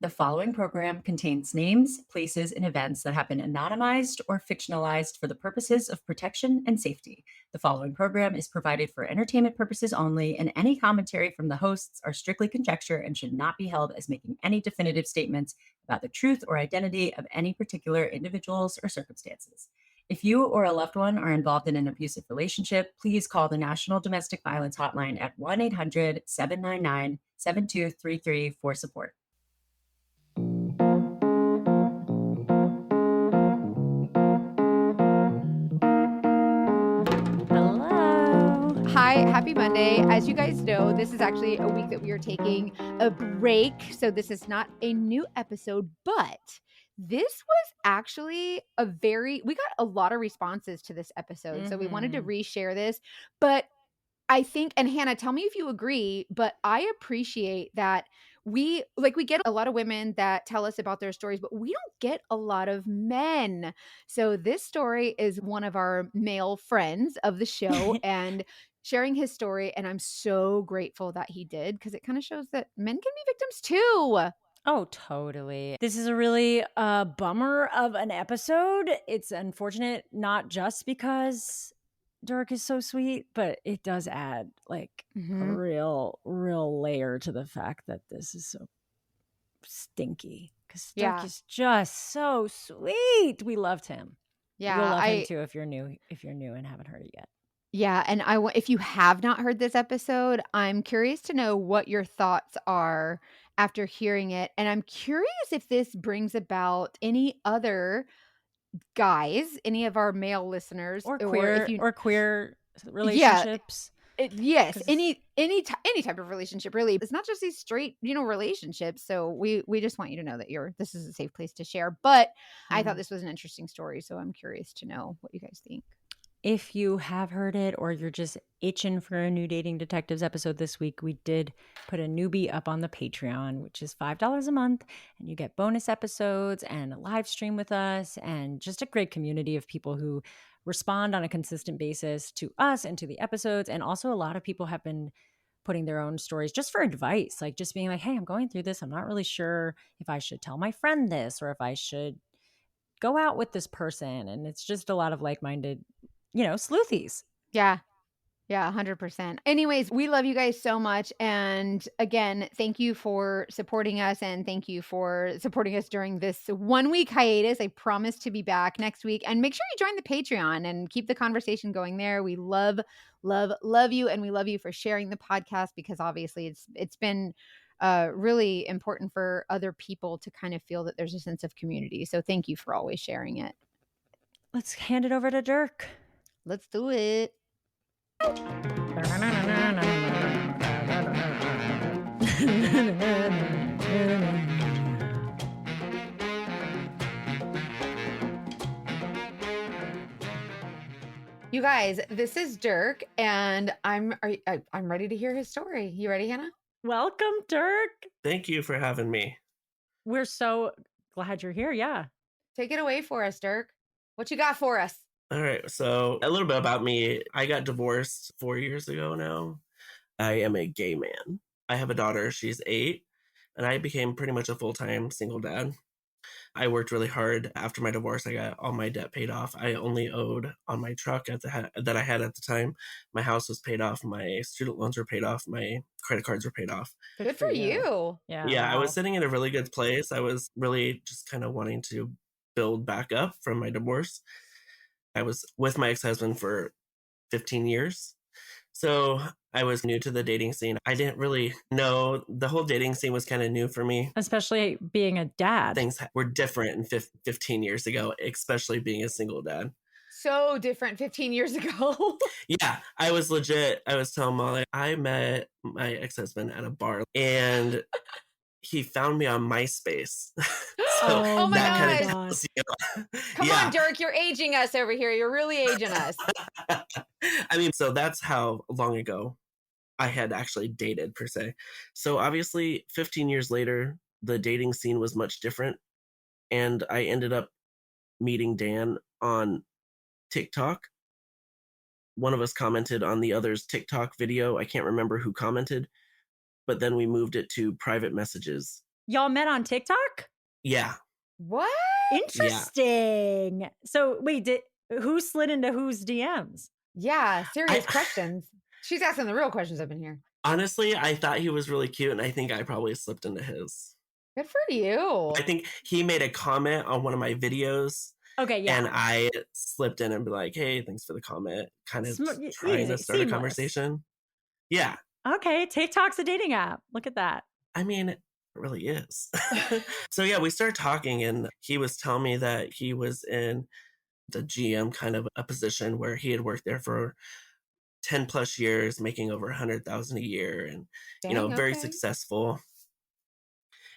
The following program contains names, places, and events that have been anonymized or fictionalized for the purposes of protection and safety. The following program is provided for entertainment purposes only, and any commentary from the hosts are strictly conjecture and should not be held as making any definitive statements about the truth or identity of any particular individuals or circumstances. If you or a loved one are involved in an abusive relationship, please call the National Domestic Violence Hotline at 1-800-799-7233 for support. Hello. Hi, happy Monday. As you guys know, this is actually a week that we are taking a break. So this is not a new episode, but this was actually we got a lot of responses to this episode. So we wanted to reshare this. But I think, and Hannah, tell me if you agree, but I appreciate that we get a lot of women that tell us about their stories, but we don't get a lot of men. So this story is one of our male friends of the show and sharing his story. And I'm so grateful that he did, because it kind of shows that men can be victims too. Oh, totally. This is a really bummer of an episode. It's unfortunate, not just because Dirk is so sweet, but it does add like a real layer to the fact that this is so stinky. Because Dirk is just so sweet. We loved him. Yeah, you'll love him too if you're new and haven't heard it yet. Yeah, and if you have not heard this episode, I'm curious to know what your thoughts are after hearing it. And I'm curious if this brings about any other guys, any of our male listeners, or queer relationships. Yes, any type of relationship, really. It's not just these straight, relationships. So we just want you to know that this is a safe place to share. But I thought this was an interesting story, so I'm curious to know what you guys think. If you have heard it or you're just itching for a new Dating Detectives episode this week, we did put a newbie up on the Patreon, which is $5 a month. And you get bonus episodes and a live stream with us and just a great community of people who respond on a consistent basis to us and to the episodes. And also a lot of people have been putting their own stories just for advice, like just being like, hey, I'm going through this. I'm not really sure if I should tell my friend this or if I should go out with this person. And it's just a lot of like-minded sleuthies. Yeah. Yeah, 100%. Anyways, we love you guys so much. And again, thank you for supporting us, and thank you for supporting us during this 1-week hiatus. I promise to be back next week. And make sure you join the Patreon and keep the conversation going there. We love, love, love you. And we love you for sharing the podcast, because obviously it's been really important for other people to kind of feel that there's a sense of community. So thank you for always sharing it. Let's hand it over to Dirk. Let's do it. You guys, this is Dirk, and I'm ready to hear his story. You ready, Hannah? Welcome, Dirk. Thank you for having me. We're so glad you're here. Yeah. Take it away for us, Dirk. What you got for us? All right. So a little bit about me. I got divorced 4 years ago now. I am a gay man. I have a daughter. She's 8. And I became pretty much a full-time single dad. I worked really hard. After my divorce, I got all my debt paid off. I only owed on my truck that I had at the time. My house was paid off. My student loans were paid off. My credit cards were paid off. Good for you. Yeah. Yeah, wow. I was sitting in a really good place. I was really just kind of wanting to build back up from my divorce. I was with my ex-husband for 15 years. So I was new to the dating scene. I didn't really know. The whole dating scene was kind of new for me. Especially being a dad. Things were different 15 years ago, especially being a single dad. So different 15 years ago. Yeah, I was legit. I was telling Molly, I met my ex-husband at a bar and he found me on MySpace. Oh my God. Come yeah. on, Dirk, you're aging us over here. You're really aging us. I mean, so that's how long ago I had actually dated, per se. So obviously 15 years later, the dating scene was much different. And I ended up meeting Dan on TikTok. One of us commented on the other's TikTok video. I can't remember who commented, but then we moved it to private messages Y'all met on TikTok? Yeah. What? Interesting. So wait, who slid into whose DMs? Yeah, serious questions. She's asking the real questions up in here. Honestly, I thought he was really cute, and I think I probably slipped into his. Good for you. I think he made a comment on one of my videos. Okay, yeah. And I slipped in and be like, hey, thanks for the comment. Kind of trying to start a conversation. Yeah. Okay, TikTok's a dating app. Look at that. I mean, it really is. So yeah, we started talking, and he was telling me that he was in the GM kind of a position where he had worked there for 10 plus years, making over 100,000 a year, and very successful.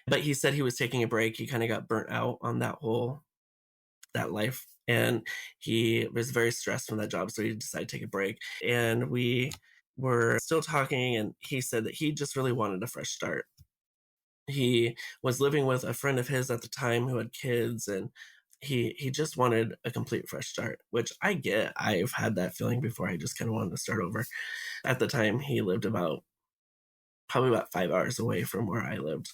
But he said he was taking a break. He kind of got burnt out on that life, and he was very stressed from that job, so he decided to take a break. And we were still talking, and he said that he just really wanted a fresh start. He was living with a friend of his at the time who had kids, and he just wanted a complete fresh start, which I get. I've had that feeling before. I just kind of wanted to start over. At the time, he lived probably about 5 hours away from where I lived.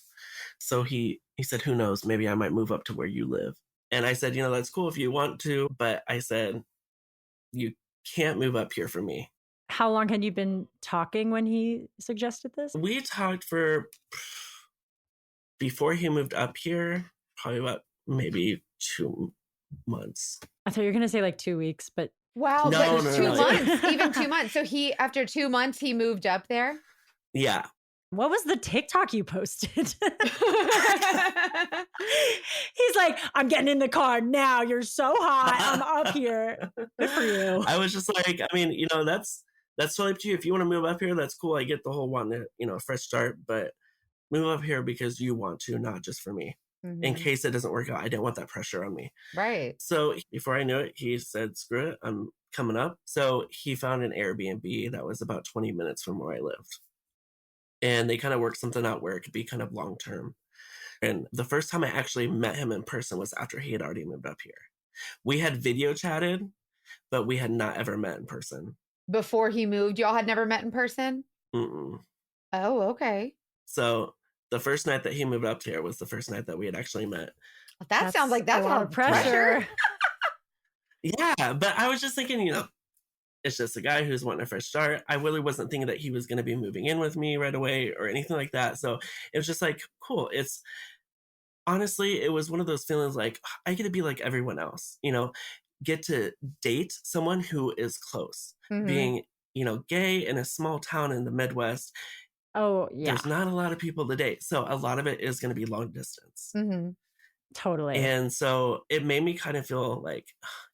So he said, who knows, maybe I might move up to where you live. And I said, that's cool if you want to, but I said, you can't move up here for me. How long had you been talking when he suggested this? We talked before he moved up here, probably about maybe 2 months. I thought you were going to say like 2 weeks, but. Wow, no, but 2 months, even 2 months. So after 2 months, he moved up there? Yeah. What was the TikTok you posted? He's like, I'm getting in the car now. You're so hot. I'm up here. Good for you. I was just like, I mean, that's totally up to you. If you want to move up here, that's cool. I get the whole wanting to, fresh start, but move up here because you want to, not just for me. Mm-hmm. In case it doesn't work out, I didn't want that pressure on me. Right. So before I knew it, he said, screw it, I'm coming up. So he found an Airbnb that was about 20 minutes from where I lived. And they kind of worked something out where it could be kind of long term. And the first time I actually met him in person was after he had already moved up here. We had video chatted, but we had not ever met in person. Before he moved, y'all had never met in person? Mm-mm. Oh, okay. So the first night that he moved up here was the first night that we had actually met. That sounds like that's a lot of pressure. Yeah, but I was just thinking, it's just a guy who's wanting a fresh start. I really wasn't thinking that he was going to be moving in with me right away or anything like that. So it was just like, cool. Honestly, it was one of those feelings like, I get to be like everyone else, get to date someone who is close. Mm-hmm. Being, gay in a small town in the Midwest. Oh, yeah. There's not a lot of people to date. So a lot of it is going to be long distance. Mm-hmm. Totally. And so it made me kind of feel like,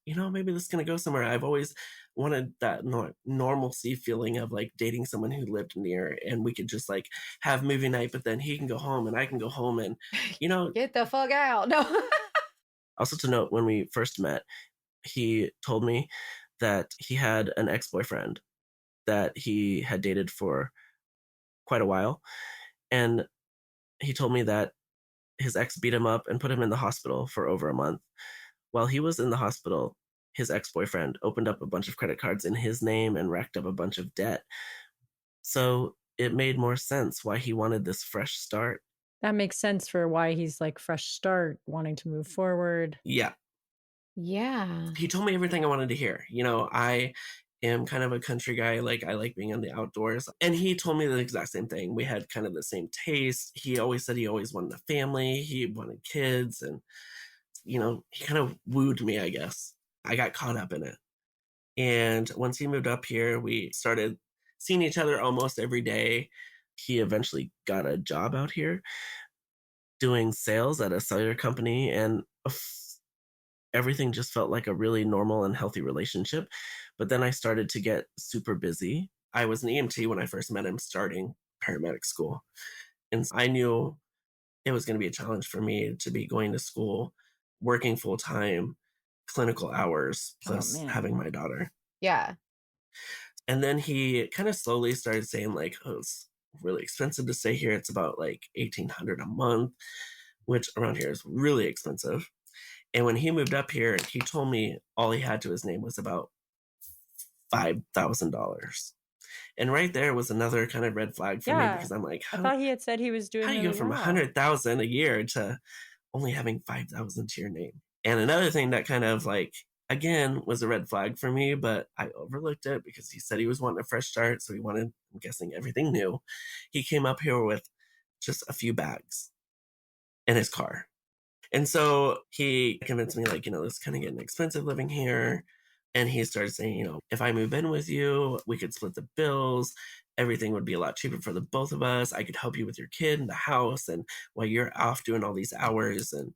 maybe this is going to go somewhere. I've always wanted that normalcy feeling of like dating someone who lived near, and we could just like have movie night, but then he can go home and I can go home and, get the fuck out. No. Also to note, when we first met, he told me that he had an ex-boyfriend that he had dated for quite a while. And he told me that his ex beat him up and put him in the hospital for over a month. While he was in the hospital, his ex-boyfriend opened up a bunch of credit cards in his name and racked up a bunch of debt. So it made more sense why he wanted this fresh start. That makes sense for why he's like fresh start, wanting to move forward. Yeah. Yeah. He told me everything I wanted to hear. I am kind of a country guy. Like, I like being in the outdoors. And he told me the exact same thing. We had kind of the same taste. He always said he always wanted a family. He wanted kids. And, he kind of wooed me, I guess. I got caught up in it. And once he moved up here, we started seeing each other almost every day. He eventually got a job out here doing sales at a cellular company, and everything just felt like a really normal and healthy relationship. But then I started to get super busy. I was an EMT when I first met him, starting paramedic school. And I knew it was going to be a challenge for me to be going to school, working full time, clinical hours, plus having my daughter. Yeah. And then he kind of slowly started saying like, oh, it's really expensive to stay here. It's about like $1,800 a month, which around here is really expensive. And when he moved up here, he told me all he had to his name was about $5,000. And right there was another kind of red flag for me because I'm like, I thought he had said he was doing how do you really go from well. 100,000 a year to only having 5,000 to your name? And another thing that kind of like, again, was a red flag for me, but I overlooked it because he said he was wanting a fresh start. So he wanted, I'm guessing, everything new. He came up here with just a few bags in his car. And so he convinced me, like, it's kind of getting expensive living here. And he started saying, if I move in with you, we could split the bills. Everything would be a lot cheaper for the both of us. I could help you with your kid and the house. And while you're off doing all these hours, and,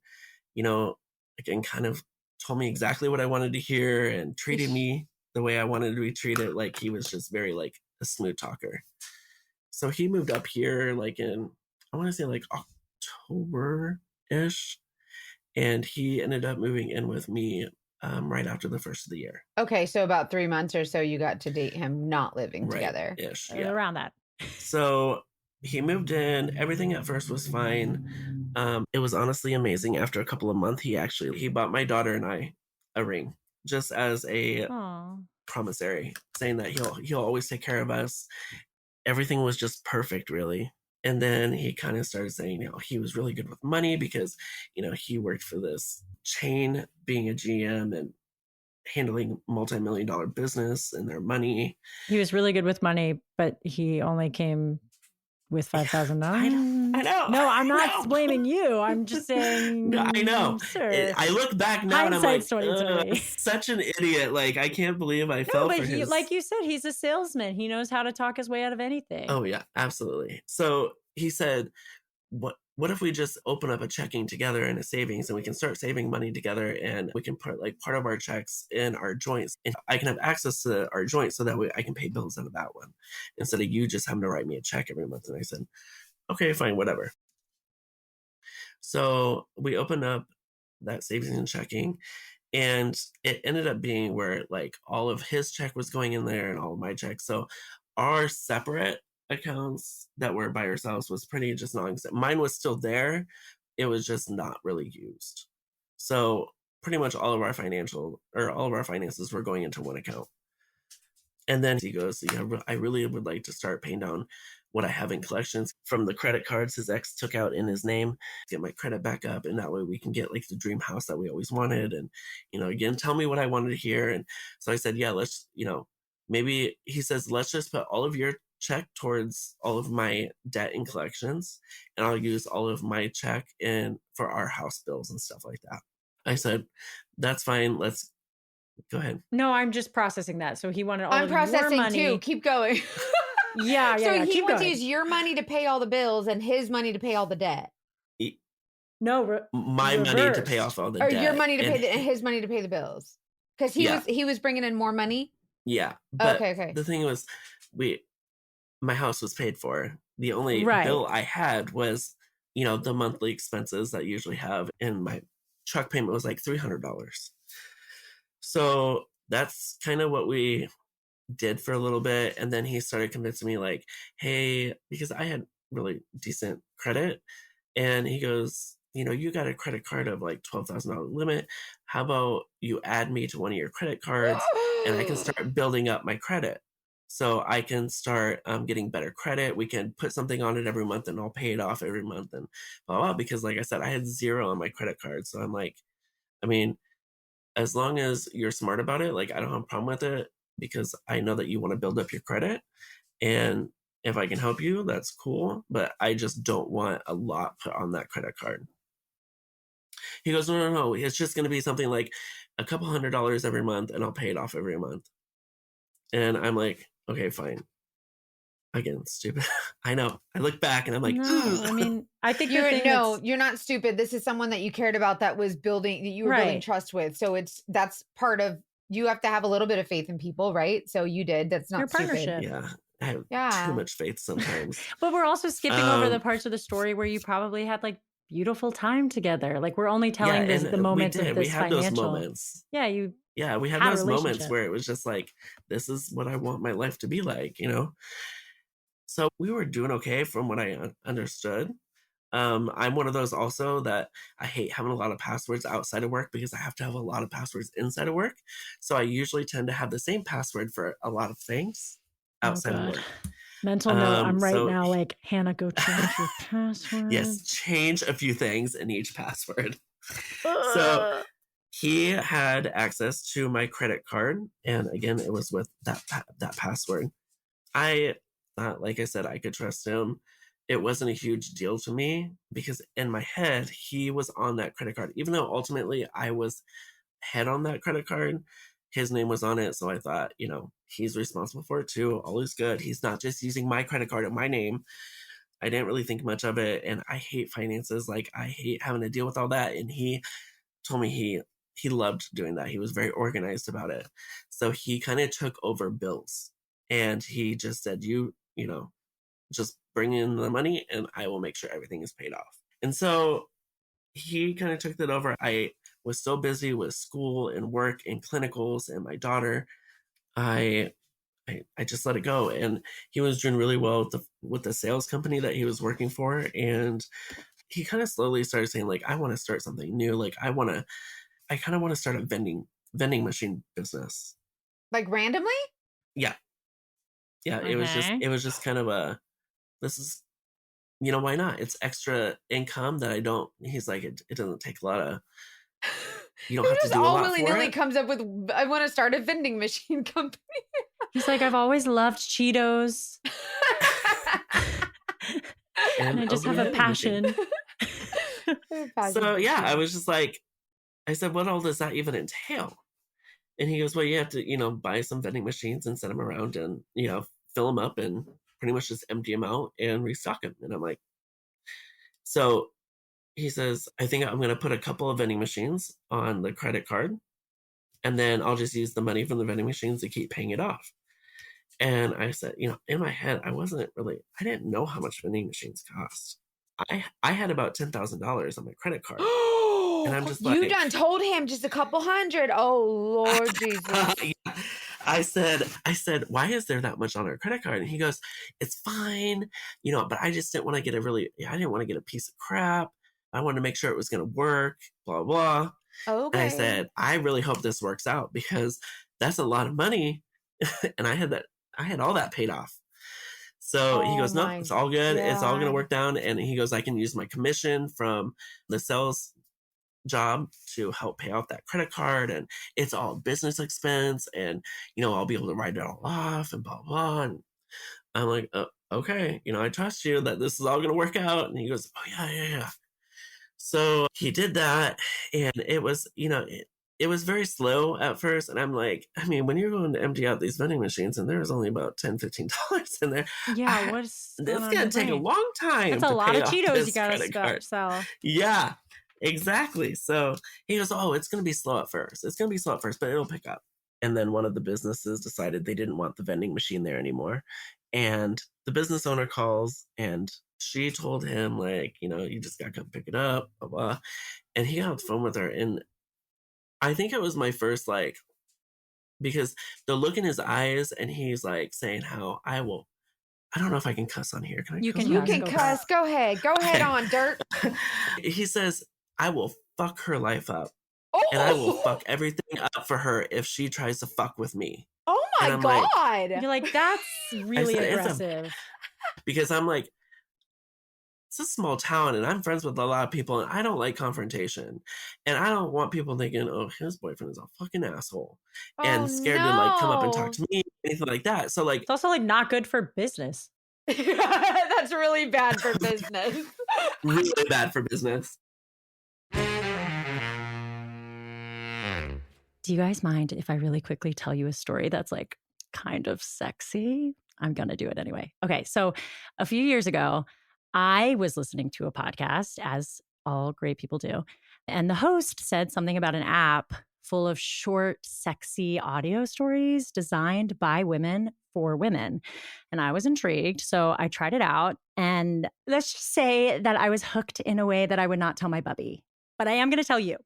again, kind of told me exactly what I wanted to hear and treated me the way I wanted to be treated. Like, he was just very, like, a smooth talker. So he moved up here, like, in, I want to say, like, October-ish. And he ended up moving in with me right after the first of the year. Okay, so about 3 months or so you got to date him not living together. Ish, yeah. Around that. So he moved in. Everything at first was fine. It was honestly amazing. After a couple of months, he bought my daughter and I a ring just as a promissory, saying that he'll always take care of us. Everything was just perfect, really. And then he kind of started saying, he was really good with money because, he worked for this chain, being a GM and handling multi-million-dollar business and their money. He was really good with money, but he only came with $5,000. I know. No, I'm not blaming you. I'm just saying. No, I know. Sir. I look back now and I'm like, such an idiot. Like, I can't believe I fell for his. Like you said, he's a salesman. He knows how to talk his way out of anything. Oh yeah, absolutely. So he said, what if we just open up a checking together and a savings, and we can start saving money together, and we can put like part of our checks in our joints, and I can have access to our joints so that way I can pay bills out of that one instead of you just having to write me a check every month. And I said, okay, fine, whatever. So we opened up that savings and checking, and it ended up being where like all of his check was going in there and all of my checks. So our separate accounts that were by ourselves was pretty just non-existent. Mine was still there. It was just not really used. So pretty much all of our finances were going into one account. And then he goes, I really would like to start paying down what I have in collections from the credit cards his ex took out in his name, get my credit back up. And that way we can get like the dream house that we always wanted. And, again, tell me what I wanted to hear. And so I said, yeah, let's, maybe he says, let's just put all of your check towards all of my debt and collections, and I'll use all of my check in for our house bills and stuff like that. I said, that's fine. Let's go ahead. No, I'm just processing that. So he wanted all I'm of your processing money. too. Keep going. Yeah. So he wants to going. use your money to pay all the bills and his money to pay all the debt. No, my money to pay off all the debt. Or your money to pay and his money to pay the bills. Because he was bringing in more money. Yeah. But okay. The thing was, my house was paid for. The only bill I had was, the monthly expenses that I usually have, and my truck payment was like $300. So that's kind of what we did for a little bit. And then he started convincing me like, hey, because I had really decent credit, and he goes, you got a credit card of like $12,000 limit. How about you add me to one of your credit cards and I can start building up my credit? So I can start getting better credit. We can put something on it every month and I'll pay it off every month and blah, blah, because like I said, I had 0 on my credit card. So I'm like, as long as you're smart about it, like I don't have a problem with it, because I know that you want to build up your credit. And if I can help you, that's cool. But I just don't want a lot put on that credit card. He goes, no. It's just going to be something like a couple $100 every month and I'll pay it off every month. And I'm like, okay, fine. Again, stupid. I know. I look back and I'm like, no, I think you're not stupid. This is someone that you cared about, that was building, that you were building trust with. So that's part of, you have to have a little bit of faith in people, right? So you did. That's not stupid. Yeah. I have too much faith sometimes. But we're also skipping over the parts of the story where you probably had like beautiful time together. Like we're only telling the moments of this we had financial. Those moments. Yeah, we had those moments where it was just like, this is what I want my life to be like, So we were doing okay from what I understood. I'm one of those also that I hate having a lot of passwords outside of work because I have to have a lot of passwords inside of work. So I usually tend to have the same password for a lot of things. outside of God. work. Mental note, I'm right so- now like, Hannah, go change your password. Yes, change a few things in each password. So he had access to my credit card, and again, it was with that password. Like I said, I could trust him. It wasn't a huge deal to me because in my head, he was on that credit card. Even though ultimately I was head on that credit card, his name was on it. So I thought, he's responsible for it too. All is good. He's not just using my credit card in my name. I didn't really think much of it. And I hate finances. Like, I hate having to deal with all that. And he told me he loved doing that. He was very organized about it. So he kind of took over bills, and he just said, just bring in the money and I will make sure everything is paid off. And so he kind of took that over. I was so busy with school and work and clinicals and my daughter. I just let it go. And he was doing really well with the sales company that he was working for. And he kind of slowly started saying, like, I want to start something new. Like, I kind of want to start a vending machine business. Like randomly? Yeah. Yeah. Okay. It was just kind of this is, why not? It's extra income that he's like, it doesn't take a lot of, you don't have to do a lot for it. All willy-nilly comes up with, I want to start a vending machine company. He's like, I've always loved Cheetos. And I just have a passion. So yeah, I was just like, I said, what all does that even entail? And he goes, well, you have to, buy some vending machines and set them around and, fill them up and pretty much just empty them out and restock them. And I'm like, so he says, I think I'm going to put a couple of vending machines on the credit card, and then I'll just use the money from the vending machines to keep paying it off. And I said, in my head, I didn't know how much vending machines cost. I had about $10,000 on my credit card. And I'm just like, you done told him just a couple hundred. Oh, Lord Jesus. Yeah. I said, why is there that much on our credit card? And he goes, it's fine, but I just didn't want to get I didn't want to get a piece of crap. I wanted to make sure it was going to work, blah, blah. Okay. And I said, I really hope this works out because that's a lot of money. And I had all that paid off. So he goes, no, it's all good. God. It's all going to work down. And he goes, I can use my commission from the sales job to help pay off that credit card, and it's all business expense, and I'll be able to write it all off and blah blah. And I'm like, okay, I trust you that this is all gonna work out. And he goes, oh yeah. So he did that, and it was it was very slow at first. And I'm like, I mean, when you're going to empty out these vending machines and there's only about $10-15 in there, what's this is gonna take a long time. That's a lot of Cheetos you gotta sell. Yeah. Exactly. So he goes, oh, it's going to be slow at first. It's going to be slow at first, but it'll pick up. And then one of the businesses decided they didn't want the vending machine there anymore. And the business owner calls, and she told him, like, you just got to come pick it up, blah, blah. And he got on the phone with her. And I think it was my first, like, because the look in his eyes, and he's like saying how I don't know if I can cuss on here. Can I cuss? You can cuss. Go ahead. Go ahead on, Dirt. He says, I will fuck her life up. Oh. And I will fuck everything up for her if she tries to fuck with me. Oh my God. You're like, that's really aggressive. Because I'm like, it's a small town and I'm friends with a lot of people and I don't like confrontation. And I don't want people thinking, oh, his boyfriend is a fucking asshole. And scared to like come up and talk to me, anything like that. So like, it's also like not good for business. That's really bad for business. Really bad for business. Do you guys mind if I really quickly tell you a story that's like kind of sexy? I'm going to do it anyway. Okay. So a few years ago, I was listening to a podcast, as all great people do. And the host said something about an app full of short, sexy audio stories designed by women for women. And I was intrigued. So I tried it out. And let's just say that I was hooked in a way that I would not tell my bubby. But I am going to tell you.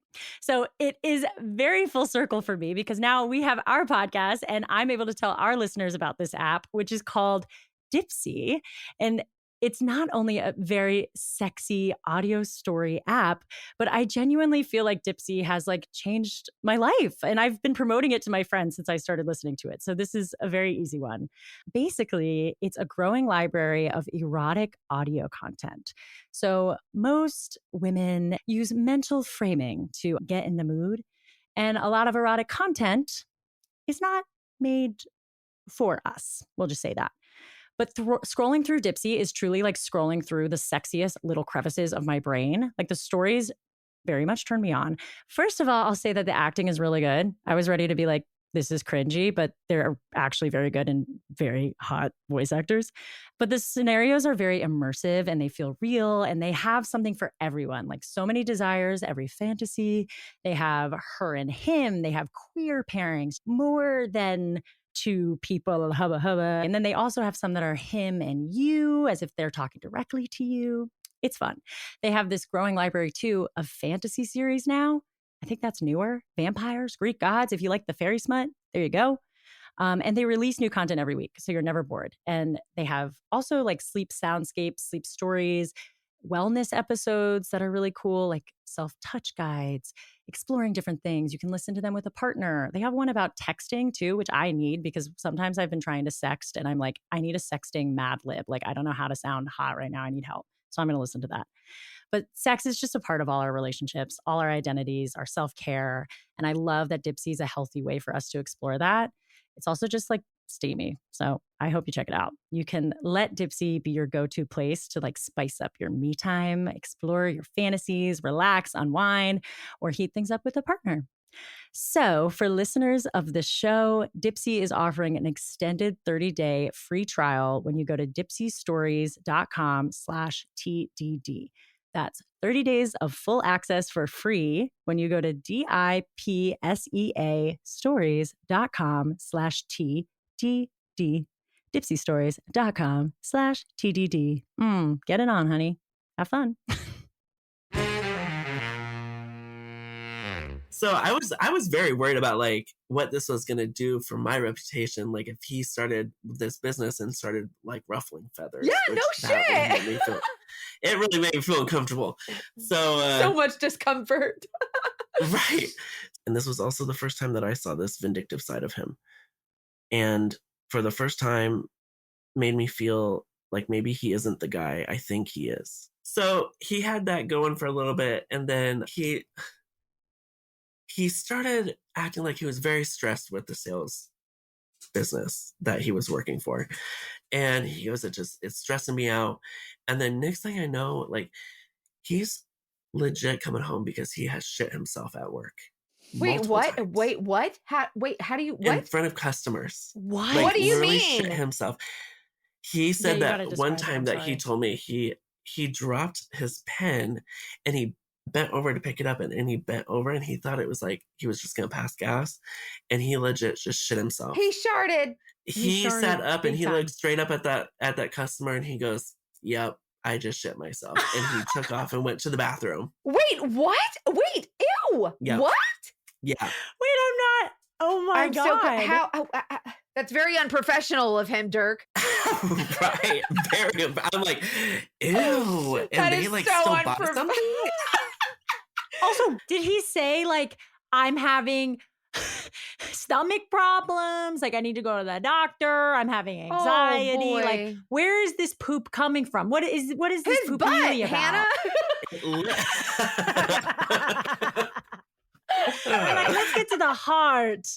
So it is very full circle for me because now we have our podcast and I'm able to tell our listeners about this app, which is called Dipsea. And it's not only a very sexy audio story app, but I genuinely feel like Dipsea has like changed my life. And I've been promoting it to my friends since I started listening to it. So this is a very easy one. Basically, it's a growing library of erotic audio content. So most women use mental framing to get in the mood. And a lot of erotic content is not made for us. We'll just say that. But scrolling through Dipsea is truly like scrolling through the sexiest little crevices of my brain. Like the stories very much turn me on. First of all, I'll say that the acting is really good. I was ready to be like, this is cringy, but they're actually very good and very hot voice actors. But the scenarios are very immersive and they feel real and they have something for everyone. Like so many desires, every fantasy. They have her and him. They have queer pairings, more than two people, hubba hubba. And then they also have some that are him and you, as if they're talking directly to you. It's fun. They have this growing library too of fantasy series now. I think that's newer. Vampires, Greek gods. If you like the fairy smut, there you go. And they release new content every week, so you're never bored. And they have also like sleep soundscapes, sleep stories, wellness episodes that are really cool, like self-touch guides, exploring different things. You can listen to them with a partner. They have one about texting too, which I need because sometimes I've been trying to sext and I'm like, I need a sexting Mad Lib. Like, I don't know how to sound hot right now. I need help. So I'm going to listen to that. But sex is just a part of all our relationships, all our identities, our self-care. And I love that Dipsea is a healthy way for us to explore that. It's also just like steamy. So I hope you check it out. You can let Dipsea be your go-to place to like spice up your me time, explore your fantasies, relax, unwind, or heat things up with a partner. So for listeners of the show, Dipsea is offering an extended 30-day free trial when you go to dipseastories.com/TDD. That's 30 days of full access for free when you go to DIPSEA stories.com/TDD. dipseastories.com/TDD. Get it on, honey. Have fun. So I was very worried about like what this was going to do for my reputation. Like if he started this business and started like ruffling feathers. Yeah, no shit. It really made me feel uncomfortable. So much discomfort. Right. And this was also the first time that I saw this vindictive side of him. And for the first time made me feel like maybe he isn't the guy I think he is. So he had that going for a little bit. And then he started acting like he was very stressed with the sales business that he was working for. And he goes, it's stressing me out. And then next thing I know, like he's legit coming home because he has shit himself at work. Wait, what? Times. Wait, what? How do you, what? In front of customers. What? Like, What do you mean? Shit himself. He said that one time that he told me he dropped his pen and he bent over to pick it up and he bent over and he thought it was like he was just gonna pass gas and he legit just shit himself. He sharted. He sat up and he looked straight up at that customer and he goes, "Yep, I just shit myself." And he took off and went to the bathroom. Wait, what? Wait, ew. Yep. What? Yeah. Wait, I'm not. Oh my God. How that's very unprofessional of him, Dirk. Right. Very. I'm like, ew. And that they is like so still bought something. Also, did he say like, I'm having stomach problems? Like I need to go to the doctor. I'm having anxiety. Oh, like, where is this poop coming from? What is this his poop butt, really about? Hannah? Like, let's get to the heart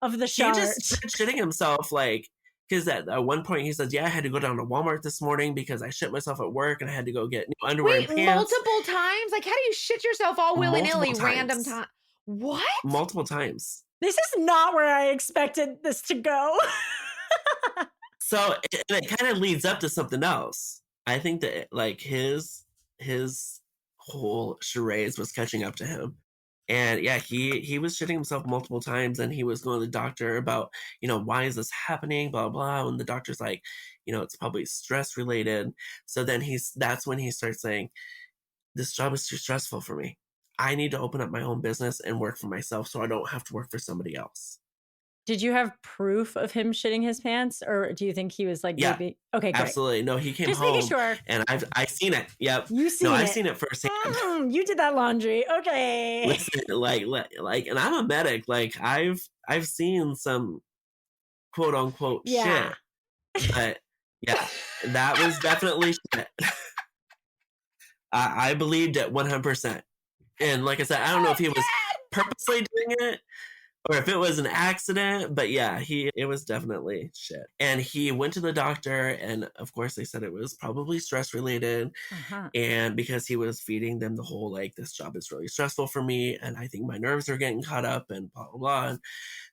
of the shart. He just started shitting himself, like, because at one point he says, "Yeah, I had to go down to Walmart this morning because I shit myself at work and I had to go get new underwear and pants." Multiple times? Like, how do you shit yourself all willy-nilly random time? What? Multiple times. This is not where I expected this to go. So it kind of leads up to something else. I think that like his whole charades was catching up to him. And yeah, he was shitting himself multiple times and he was going to the doctor about, why is this happening, blah, blah. And the doctor's like, it's probably stress related. So then that's when he starts saying, this job is too stressful for me. I need to open up my own business and work for myself so I don't have to work for somebody else. Did you have proof of him shitting his pants, or do you think he was like, Yeah, maybe? Okay, great. absolutely. No, he came Just home, making sure. and I've seen it. Yep. You seen No, it. I've seen it firsthand. You did that laundry. Okay. Listen, like, and I'm a medic. Like, I've seen some quote unquote Yeah. shit, but yeah, that was definitely shit. I believed it 100%. And like I said, I don't know if he was purposely doing it or if it was an accident, but yeah, it was definitely shit. And he went to the doctor, and of course they said it was probably stress related. And because he was feeding them the whole, like, this job is really stressful for me, and I think my nerves are getting caught up, and blah, blah, blah. And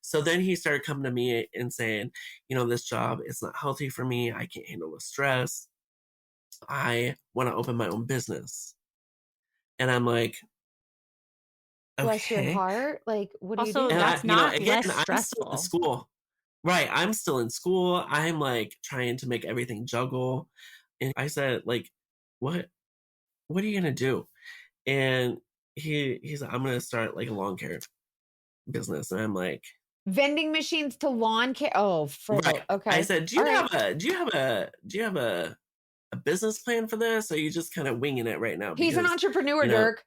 so then he started coming to me and saying, you know, this job is not healthy for me. I can't handle the stress. I want to open my own business. And I'm like, Bless your okay. heart. Like, what do you Also, do? And that's not less I'm still in stressful. school. Right. I'm still in school. I'm like trying to make everything juggle. And I said, like, what are you gonna do? And he's like, I'm gonna start like a lawn care business. And I'm like, Vending machines to lawn care. Oh, right. okay. I said, do you All have a business plan for this? Or are you just kind of winging it right now? He's an Because, entrepreneur, you know, Dirk.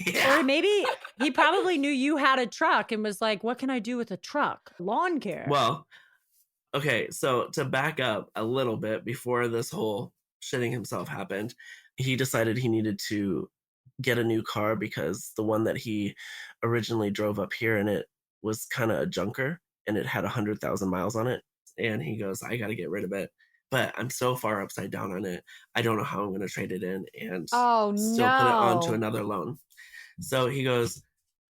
yeah. Or maybe he probably knew you had a truck and was like, what can I do with a truck? Lawn care. Well, okay, so to back up a little bit before this whole shitting himself happened, he decided he needed to get a new car because the one that he originally drove up here, and it was kind of a junker, and it had 100,000 miles on it. And he goes, I got to get rid of it. But I'm so far upside down on it. I don't know how I'm going to trade it in and Oh, still put it onto no. another loan. So he goes,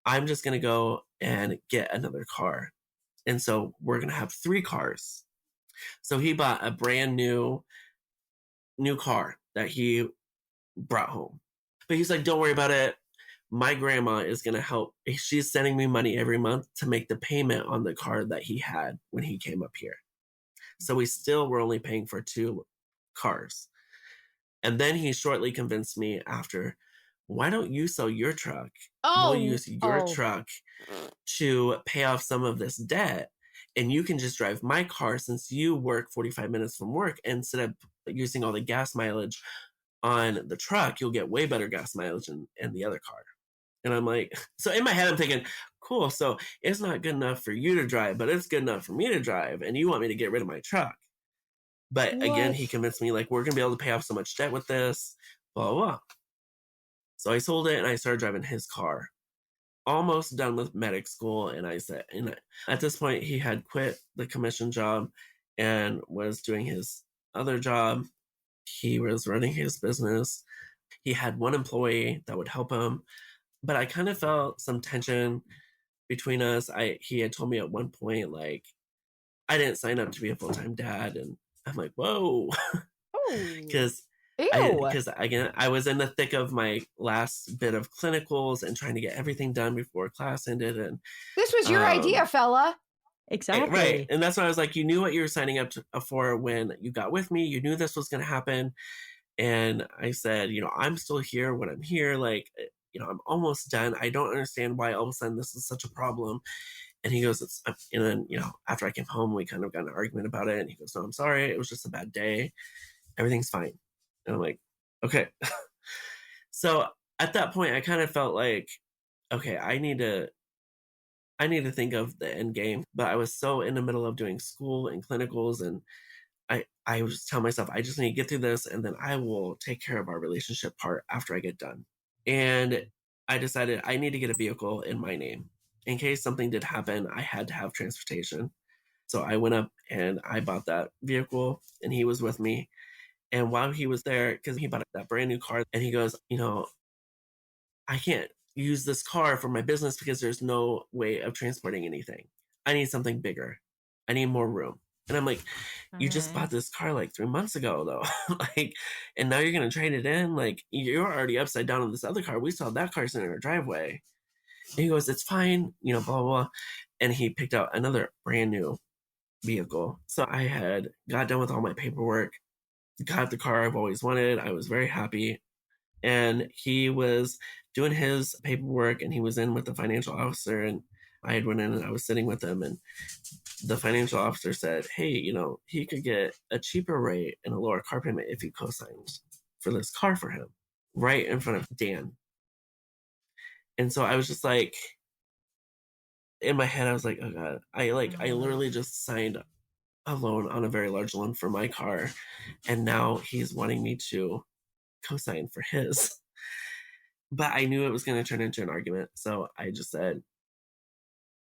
I'm just going to go and get another car. And so we're going to have 3 cars. So he bought a brand new car that he brought home. But he's like, don't worry about it. My grandma is going to help. She's sending me money every month to make the payment on the car that he had when he came up here. So we still were only paying for 2 cars. And then he shortly convinced me after, why don't you sell your truck? We'll use your truck to pay off some of this debt. And you can just drive my car since you work 45 minutes from work. Instead of using all the gas mileage on the truck, you'll get way better gas mileage in the other car. And I'm like, so in my head, I'm thinking, cool. So it's not good enough for you to drive, but it's good enough for me to drive. And you want me to get rid of my truck. But again, he convinced me, like, we're going to be able to pay off so much debt with this, blah, blah, blah. So I sold it and I started driving his car. Almost done with medic school. And I said, and at this point, he had quit the commission job and was doing his other job. He was running his business. He had one employee that would help him. But I kind of felt some tension between us. He had told me at one point, like, I didn't sign up to be a full-time dad. And I'm like, whoa. Because again, I was in the thick of my last bit of clinicals and trying to get everything done before class ended. And this was your idea, fella. Exactly. Right. And that's why I was like, you knew what you were signing up for when you got with me. You knew this was going to happen. And I said, I'm still here when I'm here. Like, I'm almost done. I don't understand why all of a sudden this is such a problem. And he goes, and then, after I came home, we kind of got in an argument about it. And he goes, no, I'm sorry. It was just a bad day. Everything's fine. And I'm like, okay. So at that point, I kind of felt like, okay, I need to think of the end game. But I was so in the middle of doing school and clinicals, and I was just telling myself, I just need to get through this, and then I will take care of our relationship part after I get done. And I decided I need to get a vehicle in my name. In case something did happen, I had to have transportation. So I went up and I bought that vehicle, and he was with me. And while he was there, because he bought that brand new car, and he goes, I can't use this car for my business because there's no way of transporting anything. I need something bigger. I need more room. And I'm like, you just bought this car like 3 months ago, though. Like, and now you're going to trade it in? Like, you're already upside down on this other car. We saw that car sitting in our driveway. And he goes, it's fine, blah, blah, blah. And he picked out another brand new vehicle. So I had got done with all my paperwork, got the car I've always wanted. I was very happy. And he was doing his paperwork, and he was in with the financial officer. And I had went in and I was sitting with him, and the financial officer said, hey, he could get a cheaper rate and a lower car payment if he co-signed for this car for him right in front of Dan. And so I was just like, in my head, I was like, oh God, I literally just signed a loan on a very large loan for my car. And now he's wanting me to co-sign for his. But I knew it was going to turn into an argument. So I just said,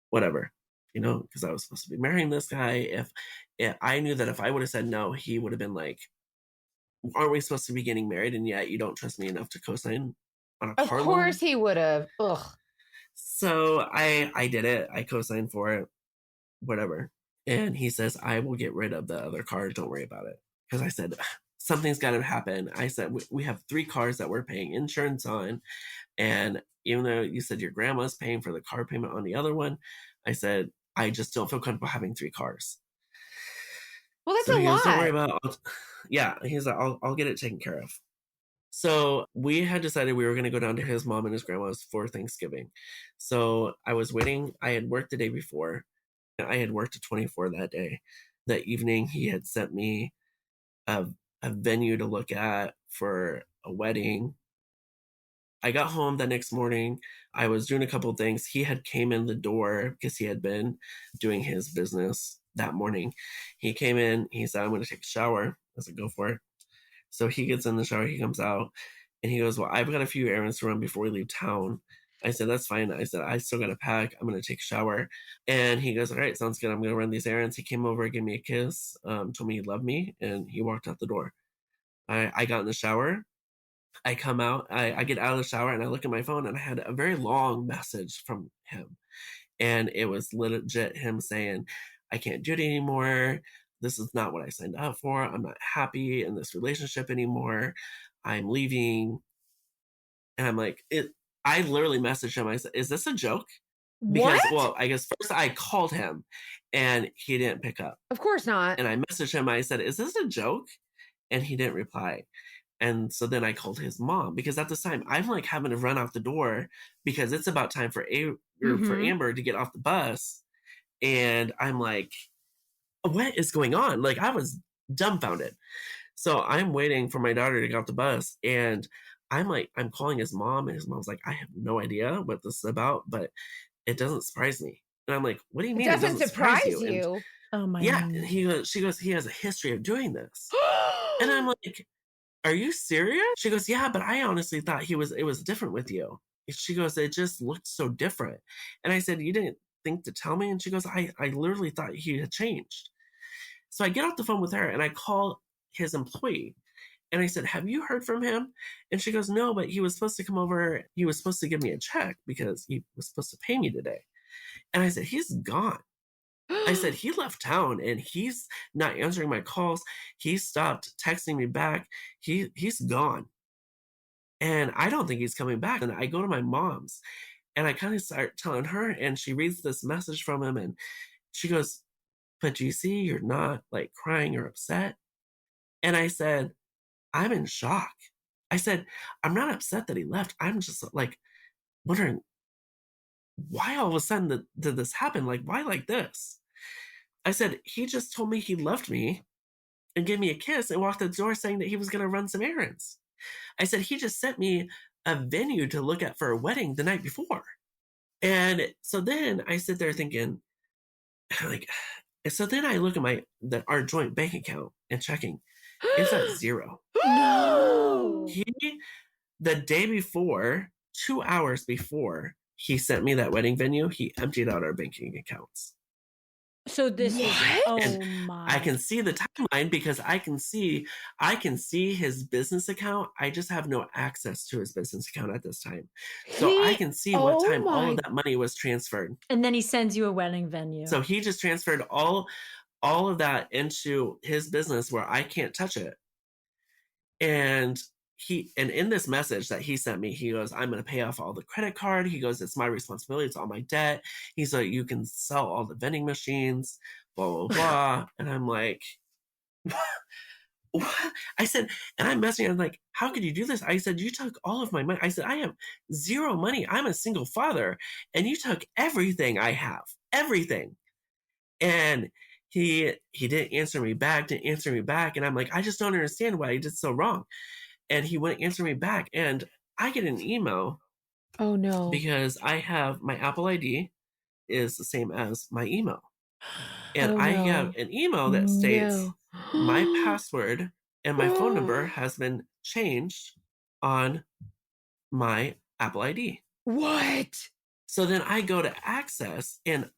whatever, because I was supposed to be marrying this guy. If I knew that if I would have said no, he would have been like, aren't we supposed to be getting married? And yet you don't trust me enough to co-sign on a car loan? Of course he would have. Ugh. So I did it. I co-signed for it, whatever. And he says, I will get rid of the other car. Don't worry about it. Because I said, something's got to happen. I said, we have 3 cars that we're paying insurance on. And even though you said your grandma's paying for the car payment on the other one, I said, I just don't feel comfortable having 3 cars. Well, that's a lot. Don't worry about. Yeah, he's like, I'll get it taken care of. So we had decided we were going to go down to his mom and his grandma's for Thanksgiving. So I was waiting. I had worked the day before. I had worked at 24 that day. That evening, he had sent me a venue to look at for a wedding. I got home the next morning. I was doing a couple of things. He had came in the door because he had been doing his business that morning. He came in. He said, I'm going to take a shower. I said, go for it. So he gets in the shower. He comes out and he goes, well, I've got a few errands to run before we leave town. I said, that's fine. I said, I still got to pack. I'm going to take a shower. And he goes, all right, sounds good. I'm going to run these errands. He came over, gave me a kiss, told me he loved me, and he walked out the door. I got in the shower. I come out. I get out of the shower, and I look at my phone, and I had a very long message from him. And it was legit him saying, I can't do it anymore. This is not what I signed up for. I'm not happy in this relationship anymore. I'm leaving. And I'm like, I literally messaged him. I said, is this a joke? Because, well, I guess first I called him and he didn't pick up. Of course not. And I messaged him. I said, is this a joke? And he didn't reply. And so then I called his mom because at this time I'm like having to run out the door because it's about time for Amber to get off the bus. And I'm like, what is going on? Like, I was dumbfounded. So I'm waiting for my daughter to get off the bus, and I'm calling his mom, and his mom's like, I have no idea what this is about, but it doesn't surprise me. And I'm like, what do you mean it doesn't surprise you? And, oh my yeah. God. And she goes, he has a history of doing this. And I'm like, are you serious? She goes, yeah, but I honestly thought it was different with you. She goes, it just looked so different. And I said, you didn't think to tell me? And she goes, I literally thought he had changed. So I get off the phone with her and I call his employee and I said, have you heard from him? And she goes, no, but he was supposed to come over. He was supposed to give me a check because he was supposed to pay me today. And I said, he's gone. I said, he left town and he's not answering my calls. He stopped texting me back. He's gone. And I don't think he's coming back. And I go to my mom's and I kind of start telling her, and she reads this message from him and she goes, but do you see, you're not like crying or upset? And I said, I'm in shock. I said, I'm not upset that he left. I'm just like wondering why all of a sudden did this happen? Like, why like this? I said, he just told me he loved me and gave me a kiss and walked out the door saying that he was going to run some errands. I said, he just sent me a venue to look at for a wedding the night before. And so then I sit there thinking, like, so then I look at our joint bank account and checking. It's at 0. No. The day before, 2 hours before he sent me that wedding venue, he emptied out our banking accounts. So this is, oh and my. I can see the timeline because I can see his business account. I just have no access to his business account at this time. So I can see what time all of that money was transferred. And then he sends you a wedding venue. So he just transferred all of that into his business where I can't touch it. And in this message that he sent me, he goes, I'm going to pay off all the credit card. He goes, it's my responsibility. It's all my debt. He's like, you can sell all the vending machines, blah, blah, blah. And I'm like, what? I said, and I'm messing. I'm like, how could you do this? I said, you took all of my money. I said, I have zero money. I'm a single father, and you took everything I have, everything. And he didn't answer me back, and I'm like, I just don't understand why he did so wrong. And he wouldn't answer me back, and I get an email. Oh no! Because I have my Apple ID is the same as my email, and Oh, I no. have an email that states No. my password and my phone number has been changed on my Apple ID. What? So then I go to access, and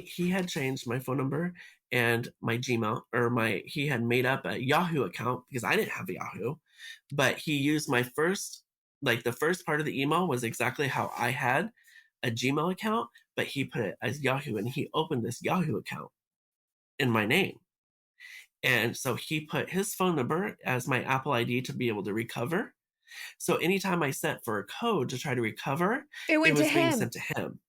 he had changed my phone number and my Gmail, he had made up a Yahoo account because I didn't have a Yahoo, but he used my the first part of the email was exactly how I had a Gmail account, but he put it as Yahoo, and he opened this Yahoo account in my name. And so he put his phone number as my Apple ID to be able to recover. So anytime I sent for a code to try to recover, It was to being him. sent to him.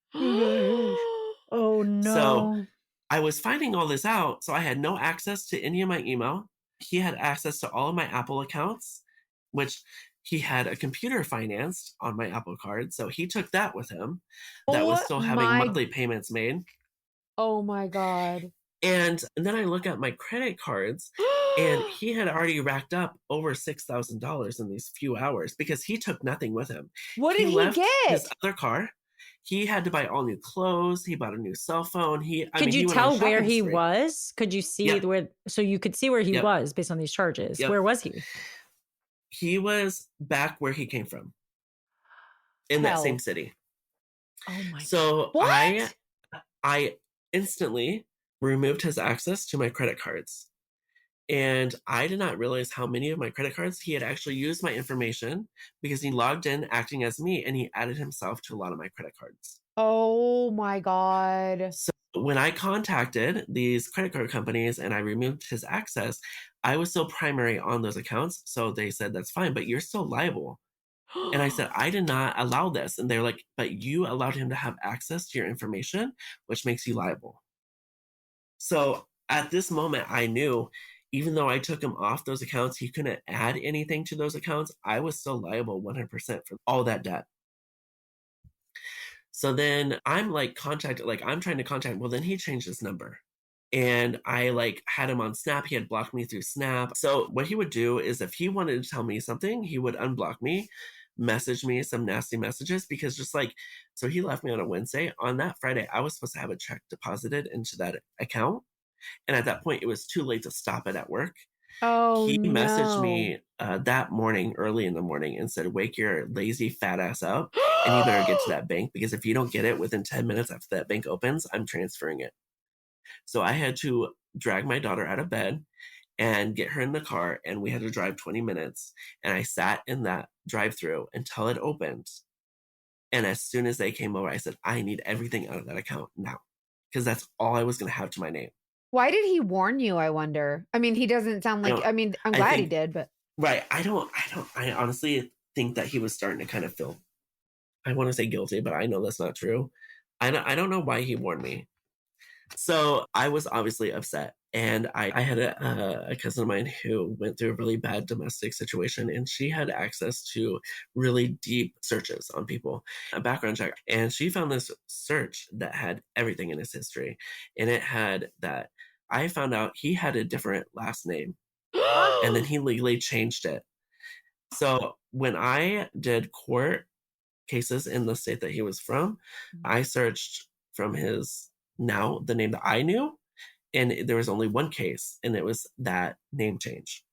Oh no. So I was finding all this out. So I had no access to any of my email. He had access to all of my Apple accounts, which he had a computer financed on my Apple card. So he took that with him. That was still having monthly payments made. Oh my God. And then I look at my credit cards, and he had already racked up over $6,000 in these few hours because he took nothing with him. What did he get? His other car. He had to buy all new clothes. He bought a new cell phone. Could you tell where he was? Could you see where? So you could see where he was based on these charges. Where was he? He was back where he came from, in that same city. Oh my! So what? I instantly removed his access to my credit cards. And I did not realize how many of my credit cards he had actually used my information because he logged in acting as me, and he added himself to a lot of my credit cards. Oh my God. So when I contacted these credit card companies and I removed his access, I was still primary on those accounts. So they said, that's fine, but you're still liable. And I said, I did not allow this. And they're like, but you allowed him to have access to your information, which makes you liable. So at this moment, I knew, even though I took him off those accounts, he couldn't add anything to those accounts. I was still liable 100% for all that debt. So then I'm like I'm trying to contact, well, then he changed his number. And I had him on Snap. He had blocked me through Snap. So what he would do is if he wanted to tell me something, he would unblock me, message me some nasty messages, because so he left me on a Wednesday. On that Friday, I was supposed to have a check deposited into that account. And at that point, it was too late to stop it at work. Oh, he messaged me that morning, early in the morning, and said, wake your lazy fat ass up, and you better get to that bank, because if you don't get it within 10 minutes after that bank opens, I'm transferring it. So I had to drag my daughter out of bed and get her in the car, and we had to drive 20 minutes. And I sat in that drive-through until it opened. And as soon as they came over, I said, I need everything out of that account now, because that's all I was going to have to my name. Why did he warn you, I wonder? I mean, he doesn't sound like, I'm glad he did, but. Right. I honestly think that he was starting to kind of feel, I want to say guilty, but I know that's not true. I don't know why he warned me. So I was obviously upset. And I had a cousin of mine who went through a really bad domestic situation, and she had access to really deep searches on people, a background check. And she found this search that had everything in his history. And it had that I found out he had a different last name, and then he legally changed it. So when I did court cases in the state that he was from, I searched from the name that I knew. And there was only one case, and it was that name change.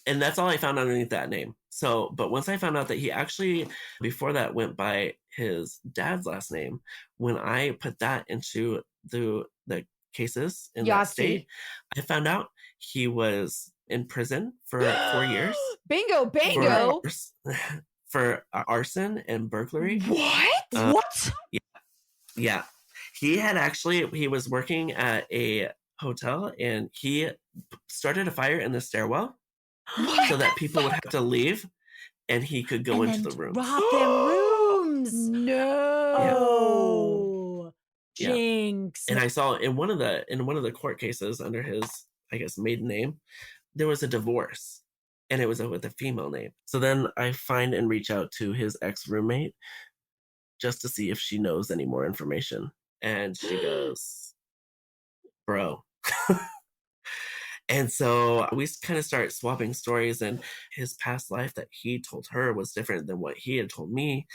And that's all I found underneath that name. So, but once I found out that he actually, before that, went by his dad's last name, when I put that into the cases in that state, I found out he was in prison for 4 years. Bingo. For arson and burglary. What? What? Yeah. He was working at a hotel, and he started a fire in the stairwell so that people would have to leave, and he could go into the room. Rob them rooms. No. Yeah. Jinx. And I saw in one of the court cases under his I guess, maiden name, there was a divorce and it was with a female name. So then I find and reach out to his ex-roommate just to see if she knows any more information. And she goes, bro. And so we kind of start swapping stories, and his past life that he told her was different than what he had told me.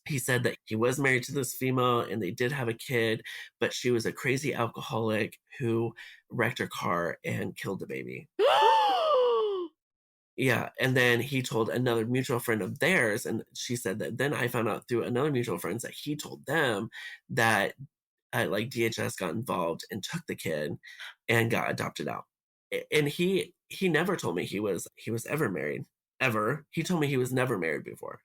He said that he was married to this female and they did have a kid, but she was a crazy alcoholic who wrecked her car and killed the baby. Yeah. And then he told another mutual friend of theirs, and she said that then I found out through another mutual friend that he told them that like DHS got involved and took the kid and got adopted out. And he never told me he was ever married, ever. He told me he was never married before,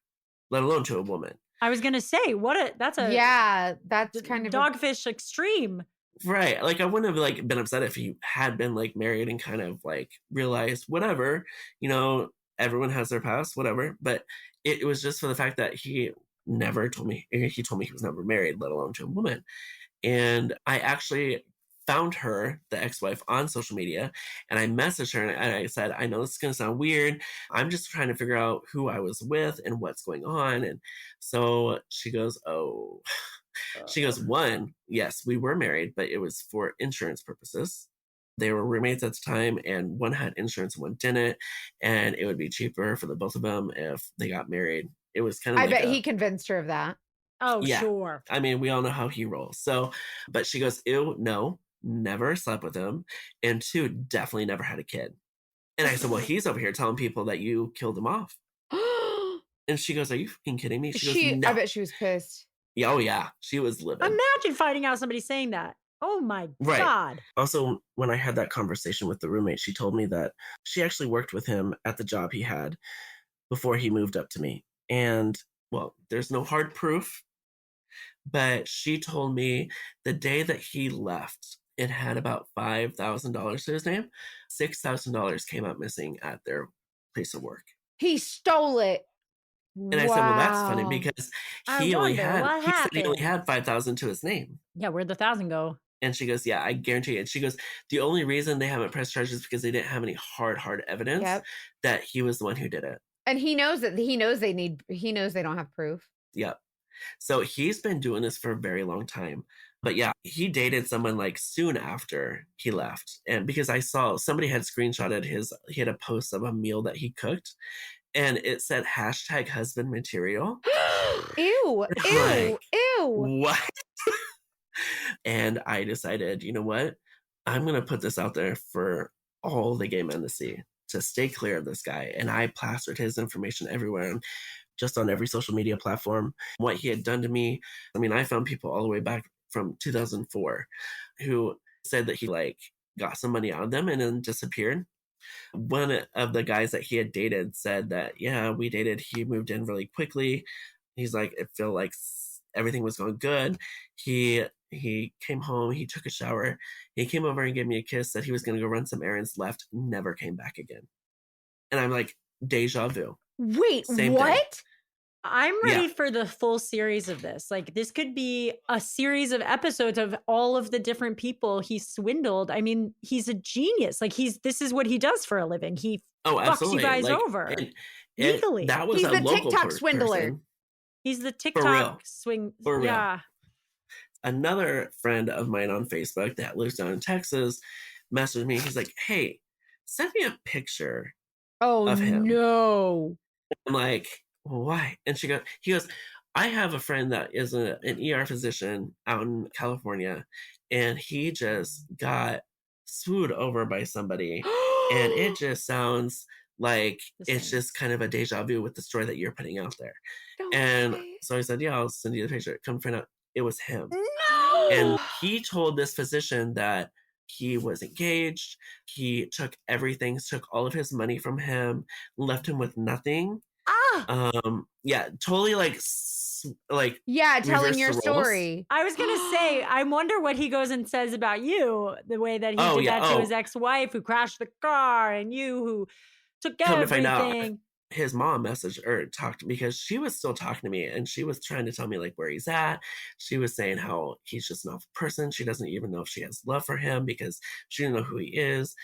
let alone to a woman. I was gonna say, that's a that's kind of dogfish extreme. Right. Like I wouldn't have like been upset if he had been like married and kind of like realized whatever, everyone has their past, whatever. But it was just for the fact that he never told me, he told me he was never married, let alone to a woman. And I actually found her, the ex-wife, on social media, and I messaged her and I said, I know this is going to sound weird. I'm just trying to figure out who I was with and what's going on. And so she goes, one, yes, we were married, but it was for insurance purposes. They were roommates at the time, and one had insurance and one didn't. And it would be cheaper for the both of them if they got married. It was kind of I bet he convinced her of that. Oh, yeah. Sure. I mean, we all know how he rolls. So, but she goes, ew, no, never slept with him. And 2, definitely never had a kid. And I said, well, he's over here telling people that you killed him off. And she goes, are you fucking kidding me? She goes, no. I bet she was pissed. Yeah, oh, yeah. She was livid. Imagine finding out somebody saying that. Oh, my God. Also, when I had that conversation with the roommate, she told me that she actually worked with him at the job he had before he moved up to me. And, well, there's no hard proof. But she told me the day that he left, it had about $5,000 to his name. $6,000 came out missing at their place of work. He stole it. And I said, well, that's funny because he said he only had 5,000 to his name. Yeah, where'd the 1,000 go? And she goes, yeah, I guarantee it. She goes, the only reason they haven't pressed charges is because they didn't have any hard evidence that he was the one who did it. And he knows they don't have proof. Yep. So he's been doing this for a very long time. But yeah, he dated someone like soon after he left. And because I saw somebody had screenshotted he had a post of a meal that he cooked, and it said #husband material. Ew. What? And I decided, you know what? I'm going to put this out there for all the gay men to see, to stay clear of this guy. And I plastered his information everywhere, just on every social media platform, what he had done to me. I mean, I found people all the way back from 2004 who said that he like got some money out of them and then disappeared. One of the guys that he had dated said that, yeah, we dated. He moved in really quickly. He's like, it felt like everything was going good. He came home, he took a shower, he came over and gave me a kiss, said he was going to go run some errands, left, never came back again. And I'm like, deja vu. Wait, Same what? thing. I'm ready for the full series of this. Like, this could be a series of episodes of all of the different people he swindled. I mean, he's a genius. Like, this is what he does for a living. He fucks you guys over legally. That was he's a the local TikTok swindler. person. He's the TikTok swing. For real. Yeah. Another friend of mine on Facebook that lives down in Texas messaged me. He's like, hey, send me a picture of him. No. I'm like, why? And he goes, I have a friend that is an ER physician out in California, and he just got swooed over by somebody. And it just sounds like it's just kind of a deja vu with the story that you're putting out there. So I said, yeah, I'll send you the picture. Come find out it was him. No. And he told this physician that he was engaged. He took everything, took all of his money from him, left him with nothing. Yeah, totally telling your story. I was gonna say, I wonder what he goes and says about you, the way that he did that to his ex-wife who crashed the car, and you who took everything. To find out, his mom messaged or talked, because she was still talking to me and she was trying to tell me like where he's at. She was saying how he's just an awful person. She doesn't even know if she has love for him because she didn't know who he is.